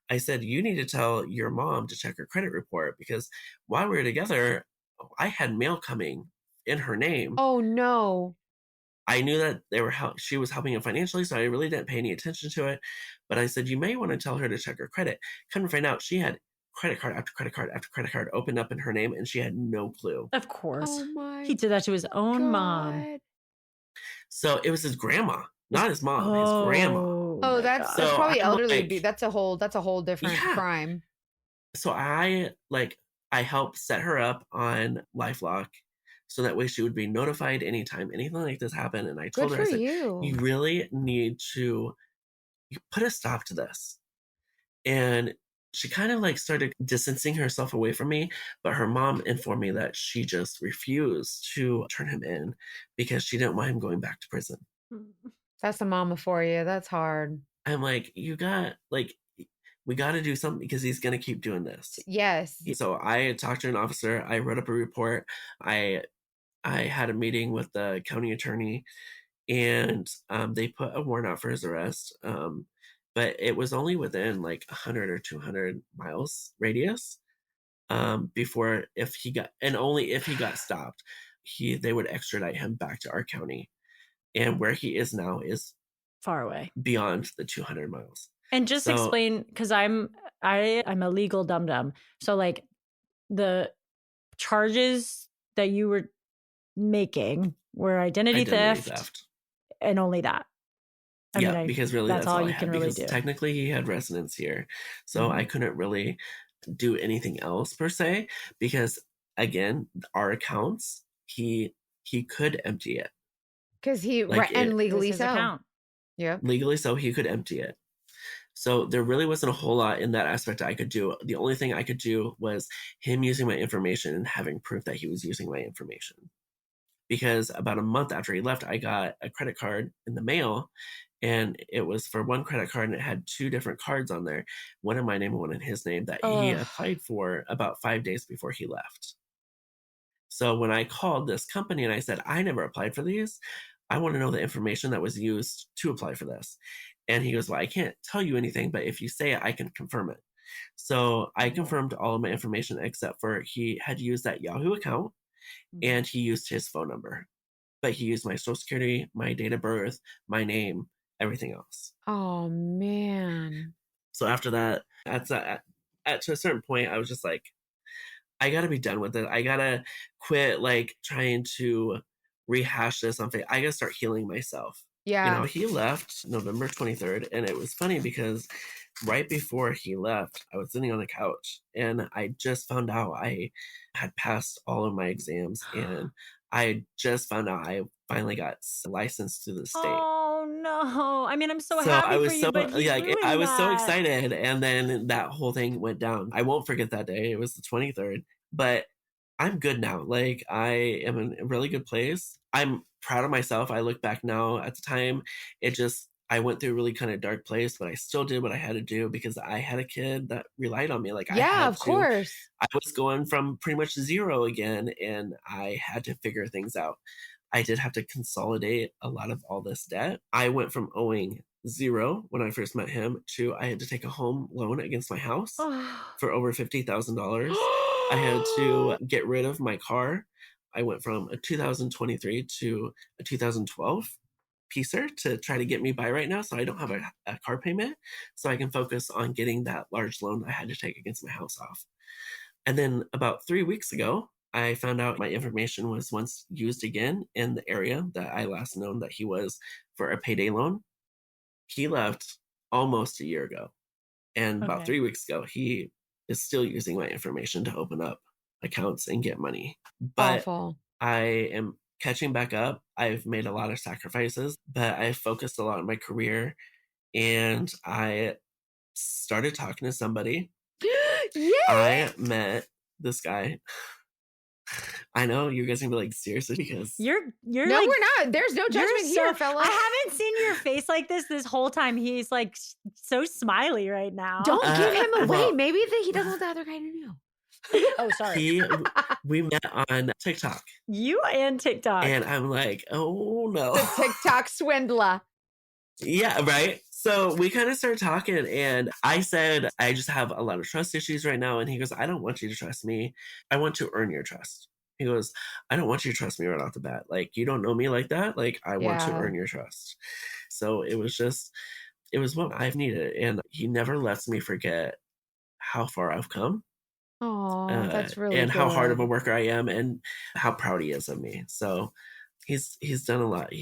I said, you need to tell your mom to check her credit report because while we were together, I had mail coming in her name. Oh no. I knew that she was helping him financially, so I really didn't pay any attention to it. But I said, you may want to tell her to check her credit. Come to find out, she had credit card after credit card after credit card opened up in her name, and she had no clue. Of course. Oh my He did that to his own mom. God. So it was his grandma, not his mom, his grandma. Oh, my that's God. So probably I'm elderly. like- That's a whole different Yeah. crime. So I helped set her up on LifeLock, so that way she would be notified anytime anything like this happened. And I told Good her, for I said, you. you really need to put a stop to this. And she kind of like started distancing herself away from me, but her mom informed me that she just refused to turn him in because she didn't want him going back to prison. That's a mama for you. That's hard. I'm like, we got to do something because he's going to keep doing this. Yes. So I talked to an officer. I wrote up a report. I had a meeting with the county attorney, and they put a warrant out for his arrest. But it was only within like 100 or 200 miles radius. Before only if he got stopped, they would extradite him back to our county, and where he is now is Far away. beyond the 200 miles. And just explain, because I'm a legal dum-dum. So like the charges that you were making were identity theft and only that. Because really that's all you I can had, really because do. technically he had residence here. So I couldn't really do anything else per se, because again, our accounts, he could empty it. Because and legally so. Yeah. Legally so, he could empty it. So there really wasn't a whole lot in that aspect I could do. The only thing I could do was him using my information and having proof that he was using my information. Because about a month after he left, I got a credit card in the mail, and it was for one credit card, and it had two different cards on there, one in my name and one in his name, that he applied for about 5 days before he left. So when I called this company and I said, I never applied for these, I want to know the information that was used to apply for this. And he goes, well, I can't tell you anything, but if you say it, I can confirm it. So I confirmed all of my information except for he had used that Yahoo account, and he used his phone number. But he used my social security, my date of birth, my name, everything else. Oh, man. So after that, to a certain point, I was just like, I got to be done with it. I got to quit like trying to rehash this on Facebook. I got to start healing myself. Yeah. He left November 23rd, and it was funny because right before he left, I was sitting on the couch, and I just found out I had passed all of my exams, and I just found out I finally got licensed to the state. Oh no! I mean, I'm so happy for you, but I was so excited, and then that whole thing went down. I won't forget that day. It was the 23rd, but I'm good now. Like, I am in a really good place. I'm proud of myself. I look back now. At the time, I went through a really kind of dark place, but I still did what I had to do because I had a kid that relied on me. Like, of course. I was going from pretty much zero again, and I had to figure things out. I did have to consolidate a lot of all this debt. I went from owing zero when I first met him to I had to take a home loan against my house for over $50,000. I had to get rid of my car. I went from a 2023 to a 2012 piecer to try to get me by right now, so I don't have a car payment, so I can focus on getting that large loan I had to take against my house off. And then about 3 weeks ago, I found out my information was once used again in the area that I last known that he was for a payday loan. He left almost a year ago, and about 3 weeks ago, he is still using my information to open up accounts and get money. But Awful. I am catching back up. I've made a lot of sacrifices, but I focused a lot on my career, and I started talking to somebody. Yay! I met this guy. I know you guys are gonna be like, seriously, because you're no, like, we're not. There's no judgment here, fella. I haven't seen your face like this whole time. He's like so smiley right now. Don't give him away. well- Maybe he doesn't want the other guy to know. Oh, sorry. we met on TikTok, You and TikTok. and I'm like, oh no. The TikTok swindler. Yeah, right. So we kind of started talking, and I said, I just have a lot of trust issues right now. And he goes, I don't want you to trust me. I want to earn your trust. He goes, I don't want you to trust me right off the bat. Like, you don't know me like that. Like, I want to earn your trust. So it was what I've needed. And he never lets me forget how far I've come. Oh, that's really and good. how hard of a worker I am, and how proud he is of me. So he's done a lot.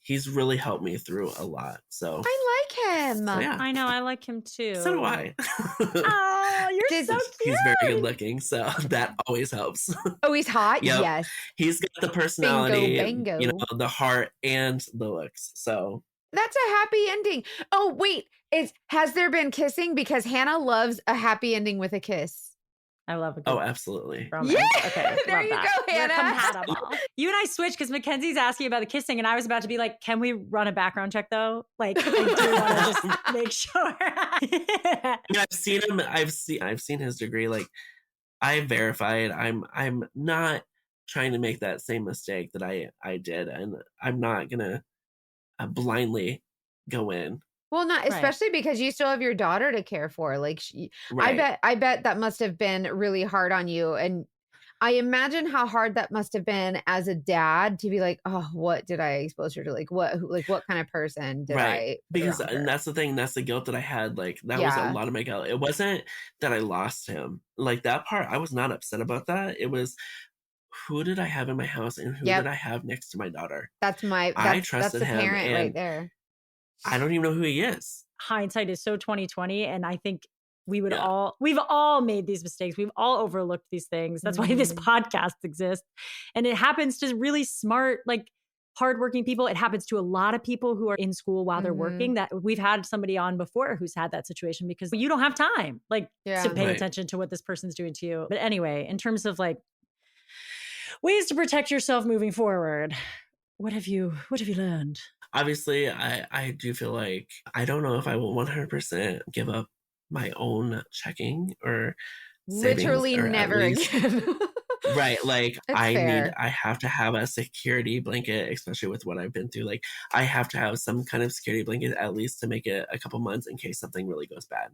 He's really helped me through a lot. So I like him. So yeah. I know, I like him too. So do I. Oh, you're so cute. He's very good looking, so that always helps. Oh, he's hot? Yep. Yes. He's got the personality, Bingo. you know, the heart and the looks. So that's a happy ending. Oh, wait. Has there been kissing? Because Hannah loves a happy ending with a kiss. I love it. Oh, absolutely. Yeah. Okay. There you go, Hannah. We're compatible. You and I switched because Mackenzie's asking about the kissing, and I was about to be like, "Can we run a background check though? Like, I do want to just make sure." Yeah, I've seen him. I've seen his degree. Like, I verified. I'm not trying to make that same mistake that I did, and I'm not gonna blindly go in. Well, not especially because you still have your daughter to care for. Like, Right. I bet that must have been really hard on you. And I imagine how hard that must have been as a dad to be like, oh, what did I expose her to? Like, what kind of person did I? Because and that's the thing. That's the guilt that I had. Like, that was a lot of my guilt. It wasn't that I lost him. Like, that part, I was not upset about that. It was, who did I have in my house, and who did I have next to my daughter? I trusted him, parent and right there. I don't even know who he is. Hindsight is so 2020, and I think we've all made these mistakes. We've all overlooked these things. That's why this podcast exists. And it happens to really smart, like, hardworking people. It happens to a lot of people who are in school while they're working. That we've had somebody on before who's had that situation, because you don't have time, like, to pay attention to what this person's doing to you. But anyway, in terms of like ways to protect yourself moving forward, what have you learned? Obviously, I do feel like I don't know if I will 100% give up my own checking or literally or never again. Right. Like, fair. I have to have a security blanket, especially with what I've been through. Like, I have to have some kind of security blanket at least to make it a couple months in case something really goes bad.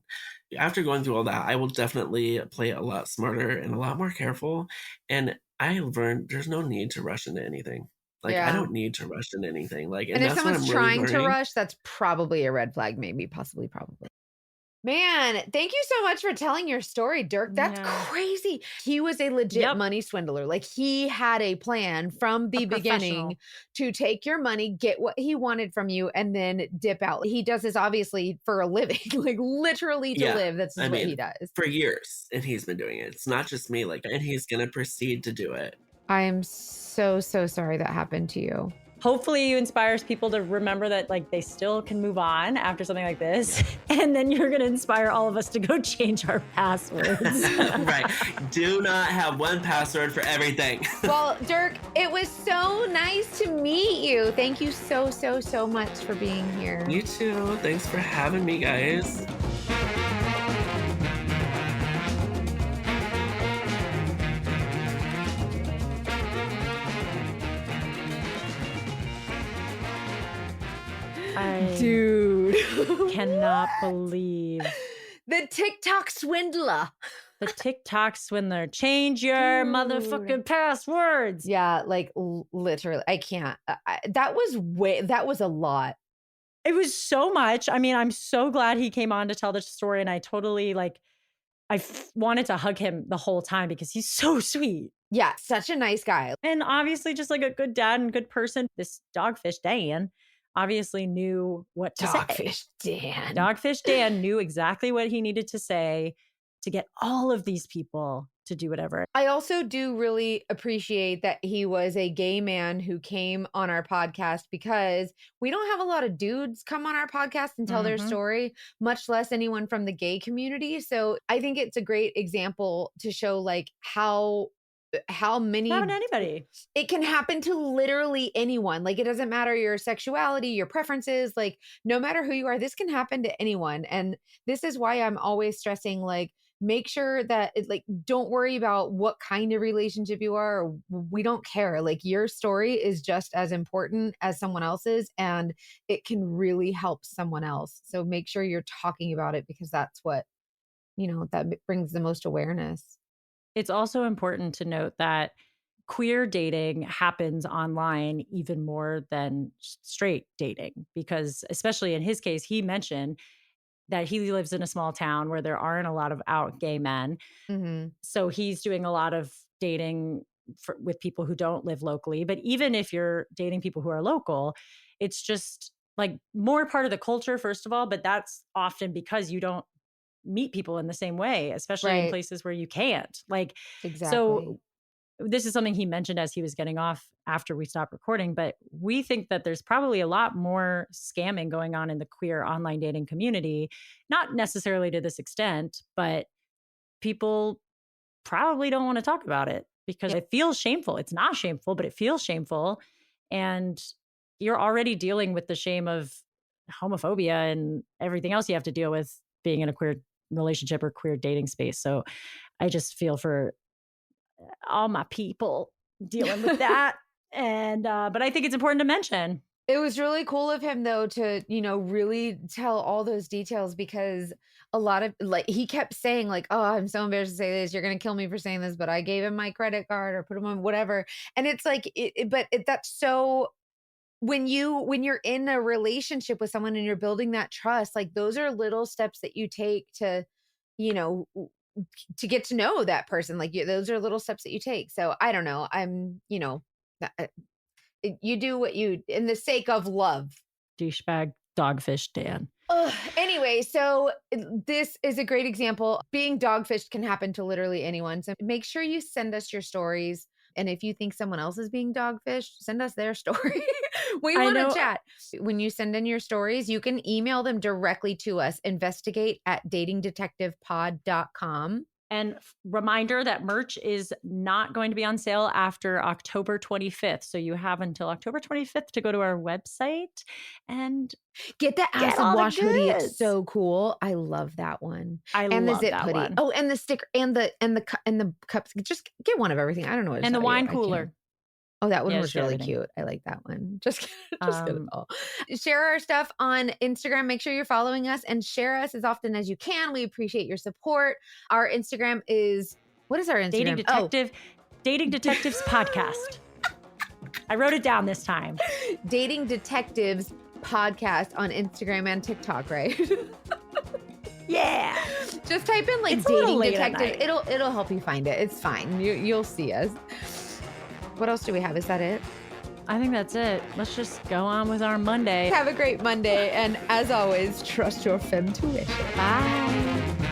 After going through all that, I will definitely play a lot smarter and a lot more careful. And I learned there's no need to rush into anything. Like, I don't need to rush into anything. Like, and if someone's trying to rush, that's probably a red flag, maybe, possibly, probably. Man, thank you so much for telling your story, Dirk. That's crazy. He was a legit money swindler. Like, he had a plan from the beginning to take your money, get what he wanted from you, and then dip out. He does this obviously for a living, like literally to live. That's what he does. For years, and he's been doing it. It's not just me. Like, and he's going to proceed to do it. I am so sorry that happened to you. Hopefully you inspires people to remember that, like, they still can move on after something like this. And then you're going to inspire all of us to go change our passwords. Right. Do not have one password for everything. Well, Dirk, it was so nice to meet you. Thank you so much for being here. You too. Thanks for having me, guys. Dude, cannot believe the TikTok swindler. The TikTok swindler. Change your motherfucking passwords. Yeah, like literally, I can't. That was a lot. It was so much. I mean, I'm so glad he came on to tell this story, and I totally wanted to hug him the whole time because he's so sweet. Yeah, such a nice guy. And obviously just like a good dad and good person. This Dogfish Dan obviously knew what to say. Dogfish Dan knew exactly what he needed to say to get all of these people to do whatever. I also do really appreciate that he was a gay man who came on our podcast, because we don't have a lot of dudes come on our podcast and tell their story, much less anyone from the gay community. So I think it's a great example to show like how many anybody. It can happen to literally anyone. Like, it doesn't matter your sexuality, your preferences, like no matter who you are, this can happen to anyone. And this is why I'm always stressing, like, make sure that don't worry about what kind of relationship you are. Or we don't care. Like, your story is just as important as someone else's, and it can really help someone else. So make sure you're talking about it, because that's what, that brings the most awareness. It's also important to note that queer dating happens online even more than straight dating, because especially in his case, he mentioned that he lives in a small town where there aren't a lot of out gay men. Mm-hmm. So he's doing a lot of dating with people who don't live locally. But even if you're dating people who are local, it's just like more part of the culture, first of all. But that's often because you don't meet people in the same way, especially in Right. places where you can't. Like, Exactly. so this is something he mentioned as he was getting off after we stopped recording, but we think that there's probably a lot more scamming going on in the queer online dating community, not necessarily to this extent, but people probably don't want to talk about it because it feels shameful. It's not shameful, but it feels shameful. And you're already dealing with the shame of homophobia and everything else you have to deal with being in a queer relationship or queer dating space. So I just feel for all my people dealing with that. And, but I think it's important to mention. It was really cool of him, though, to, really tell all those details, because a lot of, he kept saying, oh, I'm so embarrassed to say this. You're going to kill me for saying this, but I gave him my credit card or put him on whatever. And it's that's so, when you're in a relationship with someone and you're building that trust, those are little steps that you take to, to get to know that person. Those are little steps that you take. So I don't know. You do what you, in the sake of love. Douchebag dogfish Dan. Anyway, so this is a great example. Being dogfished can happen to literally anyone. So make sure you send us your stories. And if you think someone else is being dogfished, send us their story. We want to chat. When you send in your stories, you can email them directly to us, investigate@datingdetectivepod.com. And reminder that merch is not going to be on sale after October 25th. So you have until October 25th to go to our website and get the acid wash hoodie. It's so cool. I love that one. And the zip hoodie. One. Oh, and the sticker and the cups. Just get one of everything. I don't know what to and tell the wine you. cooler. Oh, that one was really cute. I like that one. Just get it all. Share our stuff on Instagram. Make sure you're following us and share us as often as you can. We appreciate your support. Our Instagram is, what is our Instagram? Dating Detectives Podcast. I wrote it down this time. Dating Detectives Podcast on Instagram and TikTok, right? Yeah. Just type in it's Dating Detective. It'll help you find it. It's fine. You'll see us. What else do we have? Is that it? I think that's it. Let's just go on with our Monday. Have a great Monday. And as always, trust your femtuition. Bye.